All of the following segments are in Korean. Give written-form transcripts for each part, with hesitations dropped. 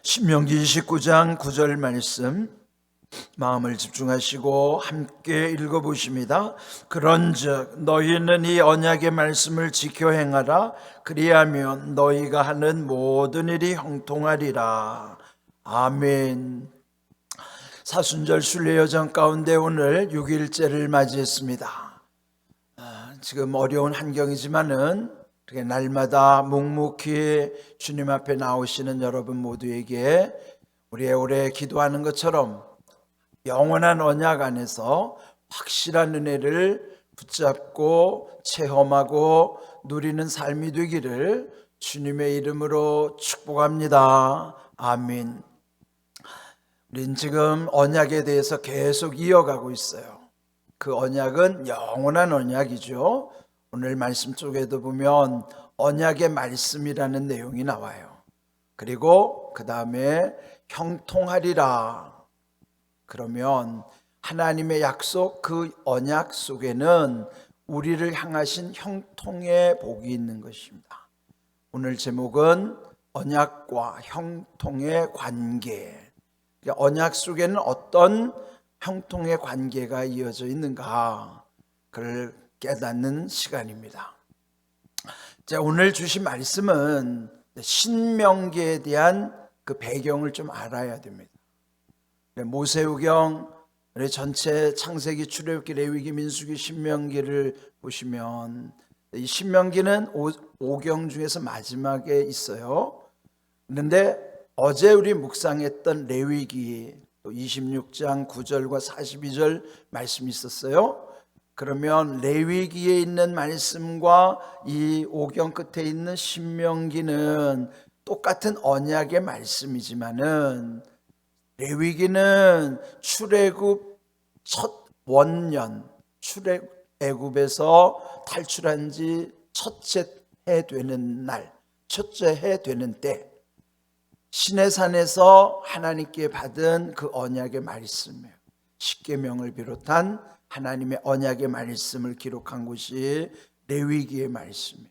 신명기 29장 9절 말씀 마음을 집중하시고 함께 읽어보십니다. 그런즉 너희는 이 언약의 말씀을 지켜 행하라. 그리하면 너희가 하는 모든 일이 형통하리라. 아멘. 사순절 순례여정 가운데 오늘 6일째를 맞이했습니다. 지금 어려운 환경이지만은 날마다 묵묵히 주님 앞에 나오시는 여러분 모두에게 우리의 오래 기도하는 것처럼 영원한 언약 안에서 확실한 은혜를 붙잡고 체험하고 누리는 삶이 되기를 주님의 이름으로 축복합니다. 아멘. 우린 지금 언약에 대해서 계속 이어가고 있어요. 그 언약은 영원한 언약이죠. 오늘 말씀 쪽에도 보면 언약의 말씀이라는 내용이 나와요. 그리고 그 다음에 형통하리라. 그러면 하나님의 약속, 그 언약 속에는 우리를 향하신 형통의 복이 있는 것입니다. 오늘 제목은 언약과 형통의 관계. 언약 속에는 어떤 형통의 관계가 이어져 있는가, 그걸 깨닫는 시간입니다. 자, 오늘 주신 말씀은 신명기에 대한 그 배경을 좀 알아야 됩니다. 모세오경, 전체 창세기, 출애굽기, 레위기, 민수기, 신명기를 보시면 이 신명기는 5경 중에서 마지막에 있어요. 그런데 어제 우리 묵상했던 레위기 26장 9절과 42절 말씀이 있었어요. 그러면 레위기에 있는 말씀과 이 5경 끝에 있는 신명기는 똑같은 언약의 말씀이지만은 레위기는 출애굽 첫 원년, 출애굽에서 탈출한 지 첫째 해 되는 날, 첫째 해 되는 때 시내산에서 하나님께 받은 그 언약의 말씀이에요. 십계명을 비롯한 하나님의 언약의 말씀을 기록한 곳이 레위기의 말씀이에요.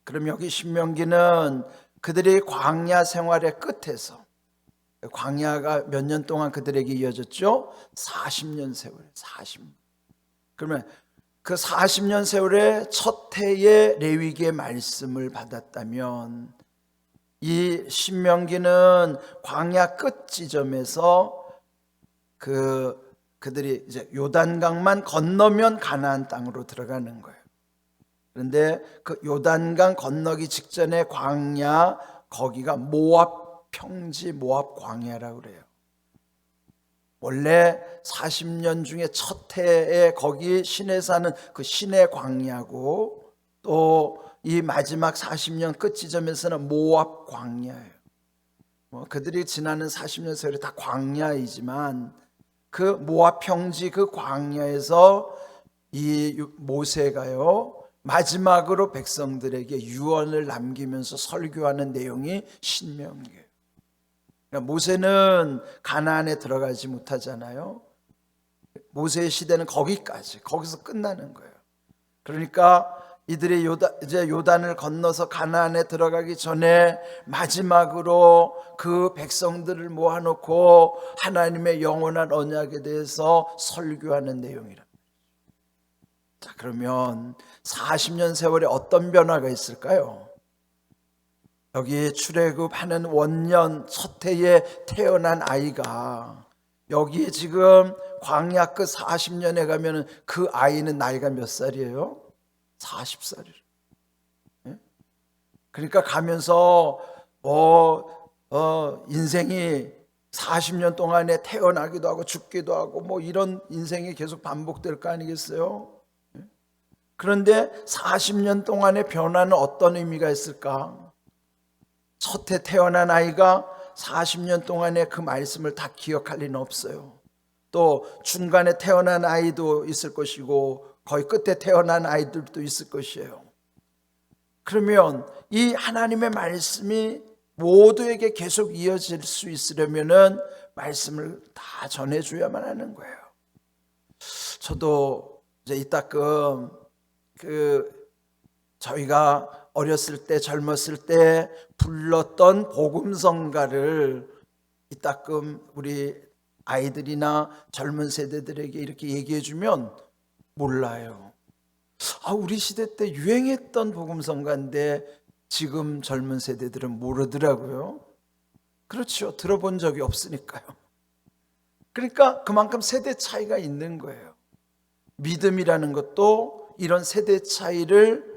그럼 여기 신명기는 그들의 광야 생활의 끝에서, 광야가 몇 년 동안 그들에게 이어졌죠? 40년 세월, 40년. 그러면 그 40년 세월의 첫 해에 레위기의 말씀을 받았다면 이 신명기는 광야 끝 지점에서 그들이 이제 요단강만 건너면 가나안 땅으로 들어가는 거예요. 그런데 그 요단강 건너기 직전에 광야, 거기가 모압 평지, 모압 광야라고 그래요. 원래 40년 중에 첫 해에 거기 시내 사는 그 시내 광야고, 또 이 마지막 40년 끝 지점에서는 모압 광야예요. 그들이 지나는 40년 세월이 다 광야이지만 그 모압 평지 그 광야에서 이 모세가요 마지막으로 백성들에게 유언을 남기면서 설교하는 내용이 신명기예요. 그러니까 모세는 가나안에 들어가지 못하잖아요. 모세의 시대는 거기서 끝나는 거예요. 그러니까 이들이 이제 요단을 건너서 가나안에 들어가기 전에 마지막으로 그 백성들을 모아놓고 하나님의 영원한 언약에 대해서 설교하는 내용이랍니다. 자, 그러면 40년 세월에 어떤 변화가 있을까요? 여기 출애굽하는 원년 첫 해에 태어난 아이가 여기 지금 광야 끝 40년에 가면 그 아이는 나이가 몇 살이에요? 40살이에요. 그러니까 가면서 인생이 40년 동안에 태어나기도 하고 죽기도 하고 이런 인생이 계속 반복될 거 아니겠어요? 그런데 40년 동안의 변화는 어떤 의미가 있을까? 첫 해 태어난 아이가 40년 동안의 그 말씀을 다 기억할 리는 없어요. 또 중간에 태어난 아이도 있을 것이고 거의 끝에 태어난 아이들도 있을 것이에요. 그러면 이 하나님의 말씀이 모두에게 계속 이어질 수 있으려면은 말씀을 다 전해줘야만 하는 거예요. 저도 이제 이따금 저희가 어렸을 때 젊었을 때 불렀던 복음성가를 이따금 우리 아이들이나 젊은 세대들에게 이렇게 얘기해 주면 몰라요. 우리 시대 때 유행했던 복음성가인데 지금 젊은 세대들은 모르더라고요. 그렇죠. 들어본 적이 없으니까요. 그러니까 그만큼 세대 차이가 있는 거예요. 믿음이라는 것도 이런 세대 차이를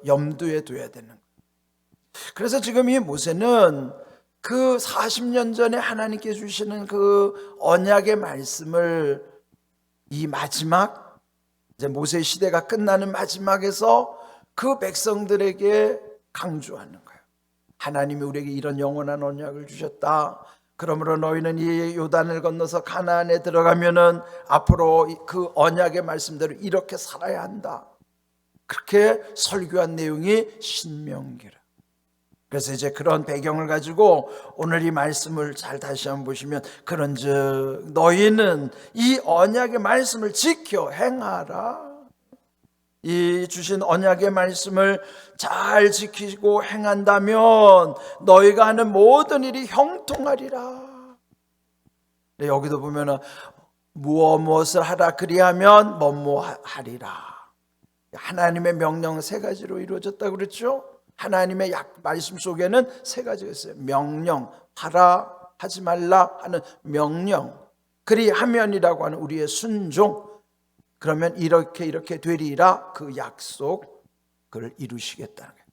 염두에 둬야 되는 거예요. 그래서 지금 이 모세는 그 40년 전에 하나님께 주시는 그 언약의 말씀을 이 마지막 이제 모세 시대가 끝나는 마지막에서 그 백성들에게 강조하는 거예요. 하나님이 우리에게 이런 영원한 언약을 주셨다. 그러므로 너희는 이 요단을 건너서 가나안에 들어가면은 앞으로 그 언약의 말씀대로 이렇게 살아야 한다. 그렇게 설교한 내용이 신명기라. 그래서 이제 그런 배경을 가지고 오늘 이 말씀을 잘 다시 한번 보시면, 그런즉 너희는 이 언약의 말씀을 지켜 행하라. 이 주신 언약의 말씀을 잘 지키고 행한다면 너희가 하는 모든 일이 형통하리라. 여기도 보면은 무엇을 하라 그리하면 뭐하리라. 하나님의 명령 세 가지로 이루어졌다고 그랬죠. 하나님의 말씀 속에는 세 가지가 있어요. 명령, 하라, 하지 말라 하는 명령, 그리하면이라고 하는 우리의 순종, 그러면 이렇게 되리라, 그 약속을 이루시겠다는 거예요.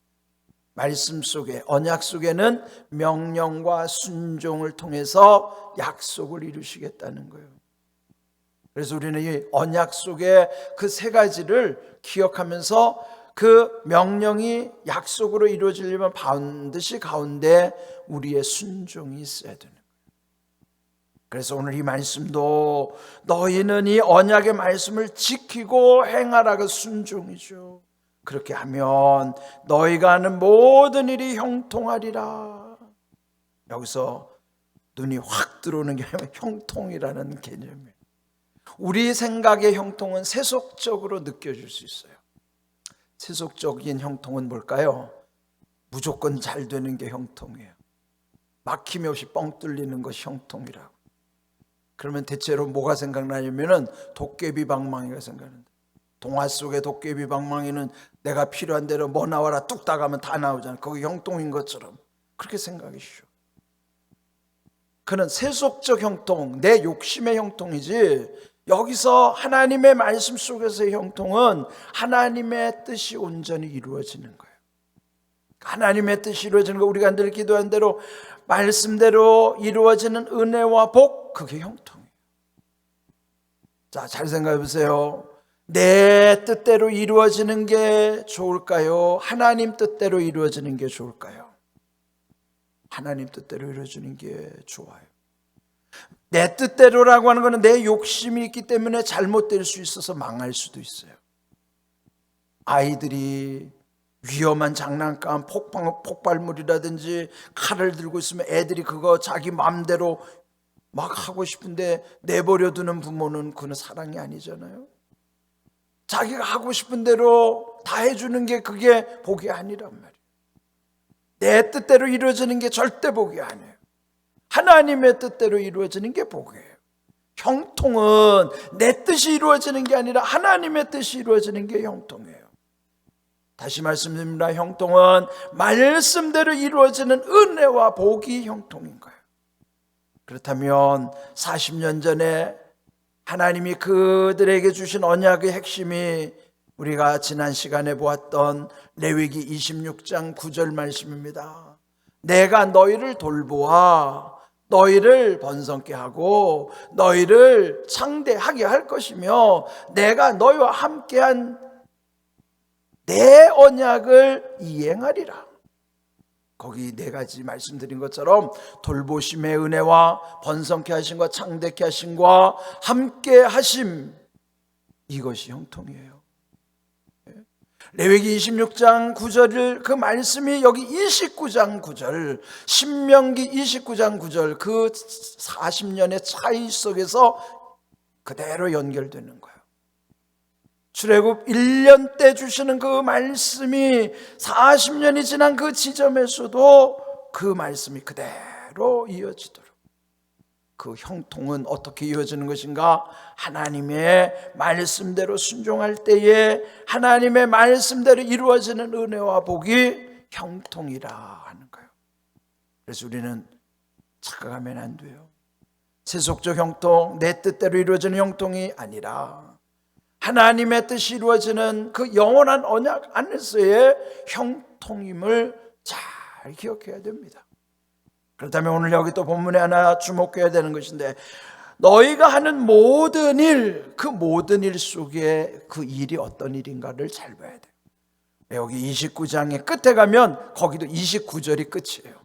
말씀 속에, 언약 속에는 명령과 순종을 통해서 약속을 이루시겠다는 거예요. 그래서 우리는 이 언약 속에 그 세 가지를 기억하면서 그 명령이 약속으로 이루어지려면 반드시 가운데 우리의 순종이 있어야 되는 거예요. 그래서 오늘 이 말씀도 너희는 이 언약의 말씀을 지키고 행하라, 그 순종이죠. 그렇게 하면 너희가 하는 모든 일이 형통하리라. 여기서 눈이 확 들어오는 게 형통이라는 개념이에요. 우리 생각의 형통은 세속적으로 느껴질 수 있어요. 세속적인 형통은 뭘까요? 무조건 잘 되는 게 형통이에요. 막힘이 없이 뻥 뚫리는 것이 형통이라고. 그러면 대체로 뭐가 생각나냐면은 도깨비방망이가 생각난다. 동화 속의 도깨비방망이는 내가 필요한 대로 뭐 나와라 뚝딱 하면 다 나오잖아요. 그게 형통인 것처럼 그렇게 생각이시죠. 그는 세속적 형통, 내 욕심의 형통이지, 여기서 하나님의 말씀 속에서의 형통은 하나님의 뜻이 온전히 이루어지는 거예요. 하나님의 뜻이 이루어지는 거, 우리가 늘 기도한 대로 말씀대로 이루어지는 은혜와 복, 그게 형통이에요. 자, 잘 생각해 보세요. 내 뜻대로 이루어지는 게 좋을까요? 하나님 뜻대로 이루어지는 게 좋을까요? 하나님 뜻대로 이루어지는 게 좋아요. 내 뜻대로라고 하는 것은 내 욕심이 있기 때문에 잘못될 수 있어서 망할 수도 있어요. 아이들이 위험한 장난감, 폭발물이라든지 칼을 들고 있으면 애들이 그거 자기 마음대로 막 하고 싶은데 내버려 두는 부모는 그건 사랑이 아니잖아요. 자기가 하고 싶은 대로 다 해주는 게 그게 복이 아니란 말이에요. 내 뜻대로 이루어지는 게 절대 복이 아니에요. 하나님의 뜻대로 이루어지는 게 복이에요. 형통은 내 뜻이 이루어지는 게 아니라 하나님의 뜻이 이루어지는 게 형통이에요. 다시 말씀드립니다. 형통은 말씀대로 이루어지는 은혜와 복이 형통인 거예요. 그렇다면 40년 전에 하나님이 그들에게 주신 언약의 핵심이 우리가 지난 시간에 보았던 레위기 26장 9절 말씀입니다. 내가 너희를 돌보아 너희를 번성케 하고 너희를 창대하게 할 것이며 내가 너희와 함께한 내 언약을 이행하리라. 거기 네 가지 말씀드린 것처럼 돌보심의 은혜와 번성케 하심과 창대케 하심과 함께 하심, 이것이 형통이에요. 레위기 26장 9절을 그 말씀이 여기 29장 9절, 신명기 29장 9절, 그 40년의 차이 속에서 그대로 연결되는 거예요. 출애굽 1년 때 주시는 그 말씀이 40년이 지난 그 지점에서도 그 말씀이 그대로 이어지도록, 그 형통은 어떻게 이어지는 것인가? 하나님의 말씀대로 순종할 때에 하나님의 말씀대로 이루어지는 은혜와 복이 형통이라 하는 거예요. 그래서 우리는 착각하면 안 돼요. 세속적 형통, 내 뜻대로 이루어지는 형통이 아니라 하나님의 뜻이 이루어지는 그 영원한 언약 안에서의 형통임을 잘 기억해야 됩니다. 그렇다면 오늘 여기 또 본문에 하나 주목해야 되는 것인데, 너희가 하는 모든 일, 그 모든 일 속에 그 일이 어떤 일인가를 잘 봐야 돼요. 여기 29장의 끝에 가면 거기도 29절이 끝이에요.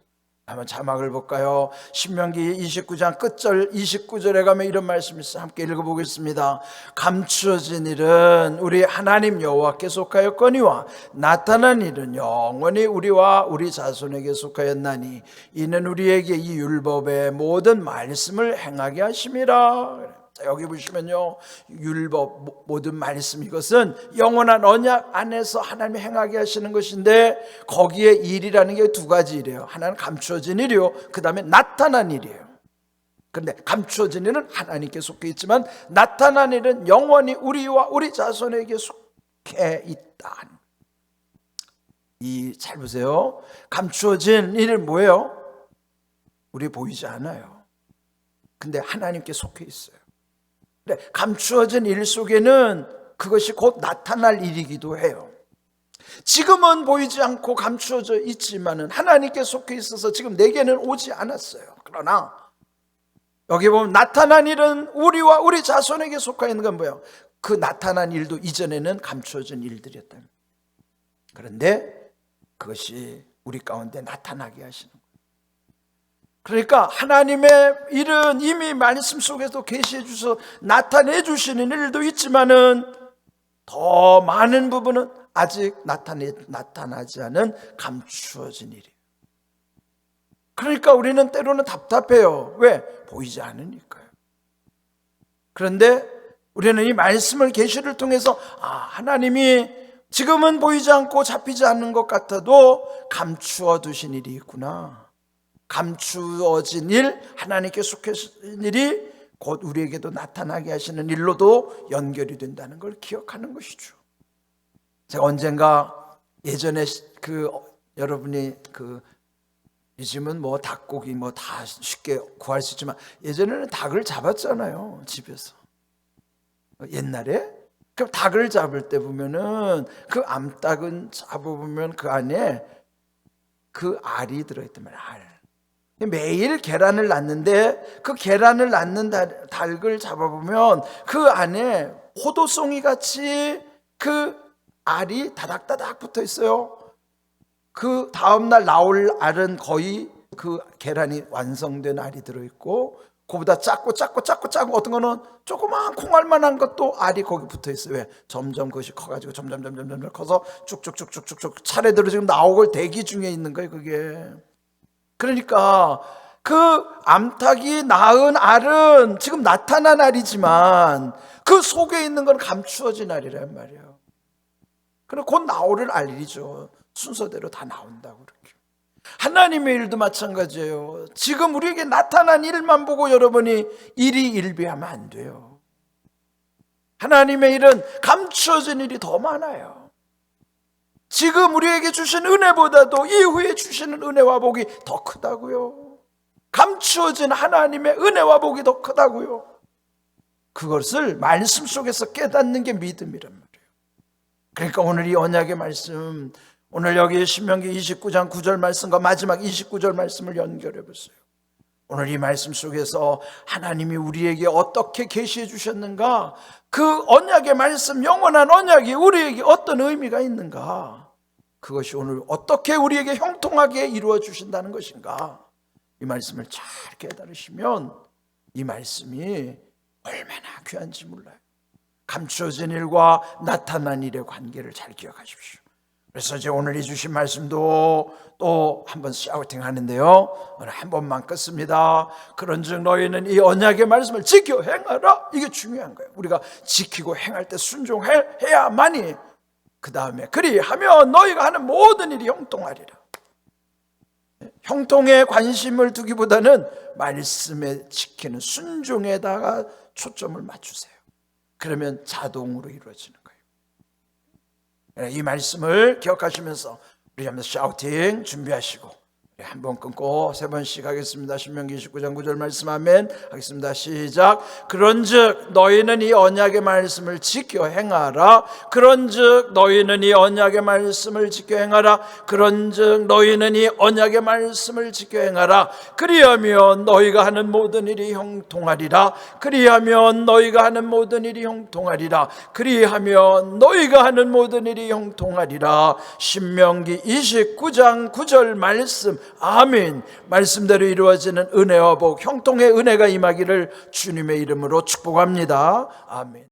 한번 자막을 볼까요? 신명기 29장 끝절 29절에 가면 이런 말씀이 있어요. 함께 읽어보겠습니다. 감추어진 일은 우리 하나님 여호와께 속하였거니와 나타난 일은 영원히 우리와 우리 자손에게 속하였나니 이는 우리에게 이 율법의 모든 말씀을 행하게 하심이라. 자, 여기 보시면요, 율법 모든 말씀, 이것은 영원한 언약 안에서 하나님이 행하게 하시는 것인데, 거기에 일이라는 게 두 가지 일이에요. 하나는 감추어진 일이요, 그 다음에 나타난 일이에요. 그런데 감추어진 일은 하나님께 속해 있지만 나타난 일은 영원히 우리와 우리 자손에게 속해 있다. 잘 보세요. 감추어진 일은 뭐예요? 우리 보이지 않아요. 근데 하나님께 속해 있어요. 감추어진 일 속에는 그것이 곧 나타날 일이기도 해요. 지금은 보이지 않고 감추어져 있지만은 하나님께 속해 있어서 지금 내게는 오지 않았어요. 그러나 여기 보면 나타난 일은 우리와 우리 자손에게 속해 있는 건 뭐예요? 그 나타난 일도 이전에는 감추어진 일들이었다. 그런데 그것이 우리 가운데 나타나게 하시는 거예요. 그러니까 하나님의 일은 이미 말씀 속에서 계시해 주셔서 나타내 주시는 일도 있지만은 더 많은 부분은 아직 나타나지 않은 감추어진 일이에요. 그러니까 우리는 때로는 답답해요. 왜? 보이지 않으니까요. 그런데 우리는 이 말씀을 계시를 통해서 하나님이 지금은 보이지 않고 잡히지 않는 것 같아도 감추어 두신 일이 있구나. 감추어진 일, 하나님께 속해진 일이 곧 우리에게도 나타나게 하시는 일로도 연결이 된다는 걸 기억하는 것이죠. 제가 언젠가 예전에 여러분이 요즘은 뭐 닭고기 뭐 다 쉽게 구할 수 있지만 예전에는 닭을 잡았잖아요, 집에서. 옛날에 그 닭을 잡을 때 보면은 그 암탉은 잡아보면 그 안에 그 알이 들어있단 말이에요. 알. 매일 계란을 낳는데 그 계란을 낳는 닭을 잡아보면 그 안에 포도송이 같이 그 알이 다닥다닥 붙어 있어요. 그 다음날 나올 알은 거의 그 계란이 완성된 알이 들어있고, 그보다 작고 어떤 거는 조그만 콩알만한 것도 알이 거기 붙어 있어요. 왜? 점점 그것이 커가지고 점점 커서 쭉쭉쭉쭉쭉 차례대로 지금 나오고 대기 중에 있는 거예요, 그게. 그러니까 그 암탉이 낳은 알은 지금 나타난 알이지만 그 속에 있는 건 감추어진 알이란 말이에요. 그럼 곧 나올 알이죠. 순서대로 다 나온다고 그렇게. 하나님의 일도 마찬가지예요. 지금 우리에게 나타난 일만 보고 여러분이 일이 일비하면 안 돼요. 하나님의 일은 감추어진 일이 더 많아요. 지금 우리에게 주신 은혜보다도 이후에 주시는 은혜와 복이 더 크다고요. 감추어진 하나님의 은혜와 복이 더 크다고요. 그것을 말씀 속에서 깨닫는 게 믿음이란 말이에요. 그러니까 오늘 이 언약의 말씀, 오늘 여기 신명기 29장 9절 말씀과 마지막 29절 말씀을 연결해 보세요. 오늘 이 말씀 속에서 하나님이 우리에게 어떻게 계시해 주셨는가, 그 언약의 말씀, 영원한 언약이 우리에게 어떤 의미가 있는가, 그것이 오늘 어떻게 우리에게 형통하게 이루어 주신다는 것인가, 이 말씀을 잘 깨달으시면 이 말씀이 얼마나 귀한지 몰라요. 감추어진 일과 나타난 일의 관계를 잘 기억하십시오. 그래서 이제 오늘 이 주신 말씀도 또 한번 샤우팅 하는데요, 오늘 한 번만 끊습니다. 그런즉 너희는 이 언약의 말씀을 지켜 행하라. 이게 중요한 거예요. 우리가 지키고 행할 때 순종해야만이, 그 다음에 그리하면 너희가 하는 모든 일이 형통하리라. 형통에 관심을 두기보다는 말씀에 지키는 순종에다가 초점을 맞추세요. 그러면 자동으로 이루어지는 거예요. 이 말씀을 기억하시면서 우리 한번 샤우팅 준비하시고 한 번 끊고 세 번씩 하겠습니다. 신명기 29장 9절 말씀 아멘 하겠습니다. 시작. 그런즉 너희는 이 언약의 말씀을 지켜 행하라. 그런즉 너희는 이 언약의 말씀을 지켜 행하라. 그런즉 너희는 이 언약의 말씀을 지켜 행하라. 그리하면 너희가 하는 모든 일이 형통하리라. 그리하면 너희가 하는 모든 일이 형통하리라. 그리하면 너희가 하는 모든 일이 형통하리라. 신명기 29장 9절 말씀 아멘. 말씀대로 이루어지는 은혜와 복, 형통의 은혜가 임하기를 주님의 이름으로 축복합니다. 아멘.